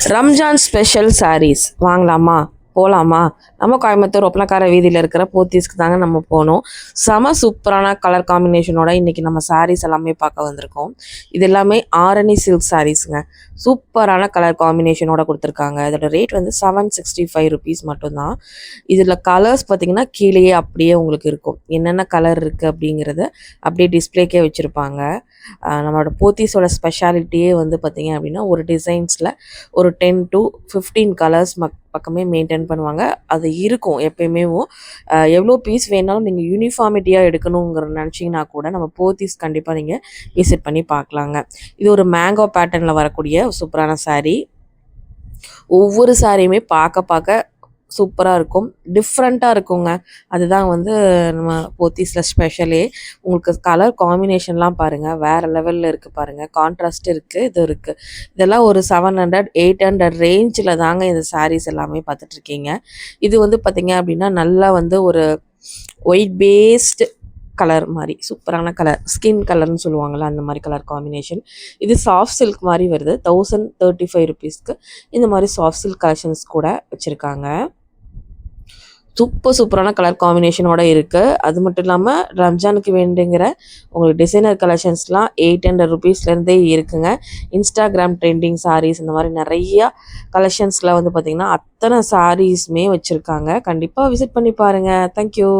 Ramzan special saris வாங்கலாமா போகலாமா? நம்ம கோயம்புத்தூர் ஒப்பனக்கார வீதியில் இருக்கிற போத்தீஸ்க்கு தாங்க நம்ம போனோம். செம சூப்பரான கலர் காம்பினேஷனோட இன்றைக்கி நம்ம சாரீஸ் எல்லாமே பார்க்க வந்திருக்கோம். இது எல்லாமே ஆரணி சில்க் சாரீஸுங்க. சூப்பரான கலர் காம்பினேஷனோட கொடுத்துருக்காங்க. இதோட ரேட் வந்து 765 ருபீஸ் மட்டும்தான். இதில் கலர்ஸ் பார்த்திங்கன்னா கீழேயே அப்படியே உங்களுக்கு இருக்கும். என்னென்ன கலர் இருக்குது அப்படிங்கிறத அப்படியே டிஸ்பிளேக்கே வச்சுருப்பாங்க. நம்மளோட போத்தீஸோட ஸ்பெஷாலிட்டியே வந்து பார்த்திங்க அப்படின்னா ஒரு டிசைன்ஸில் ஒரு 10 to 15 கலர்ஸ் பக்கமே மெயின்டைன் பண்ணுவாங்க. அது இருக்கும் எப்பயுமே. எவ்வளோ பீஸ் வேணாலும் நீங்கள் யூனிஃபார்மிட்டியாக எடுக்கணுங்கிற நினச்சிங்கன்னா கூட நம்ம போத்தீஸ் கண்டிப்பாக நீங்கள் விசிட் பண்ணி பார்க்கலாங்க. இது ஒரு மேங்கோ பேட்டர்னில் வரக்கூடிய சூப்பரான சாரீ. ஒவ்வொரு சாரியுமே பார்க்க சூப்பராக இருக்கும், டிஃப்ரெண்ட்டாக இருக்குங்க. அதுதான் வந்து நம்ம போத்தீஸில் ஸ்பெஷலே. உங்களுக்கு கலர் காம்பினேஷன்லாம் பாருங்கள், வேறு லெவலில் இருக்குது பாருங்கள். கான்ட்ராஸ்ட் இருக்குது, இது இருக்குது. இதெல்லாம் ஒரு 700 800 ரேஞ்சில் தாங்க இந்த சாரீஸ் எல்லாமே பார்த்துட்ருக்கீங்க. இது வந்து பார்த்திங்க அப்படின்னா நல்லா வந்து ஒரு ஒயிட் பேஸ்டு கலர் மாதிரி சூப்பரான கலர், ஸ்கின் கலர்னு சொல்லுவாங்கள்ல அந்த மாதிரி கலர் காம்பினேஷன். இது சாஃப்ட் சில்க் மாதிரி வருது. 1035 ருபீஸ்க்கு இந்த மாதிரி சாஃப்ட் சில்க் கலெக்ஷன்ஸ் கூட வச்சுருக்காங்க. சூப்பரான கலர் காம்பினேஷனோட இருக்குது. அது மட்டும் இல்லாமல் ரம்ஜானுக்கு வேண்டுங்கிற உங்களுக்கு டிசைனர் கலெக்ஷன்ஸ்லாம் 800 ருபீஸ்லேருந்தே இருக்குங்க. இன்ஸ்டாகிராம் ட்ரெண்டிங் சாரீஸ் இந்த மாதிரி நிறையா கலெக்ஷன்ஸில் வந்து பார்த்திங்கன்னா அத்தனை சாரீஸுமே வச்சுருக்காங்க. கண்டிப்பாக விசிட் பண்ணி பாருங்கள். தேங்க்யூ.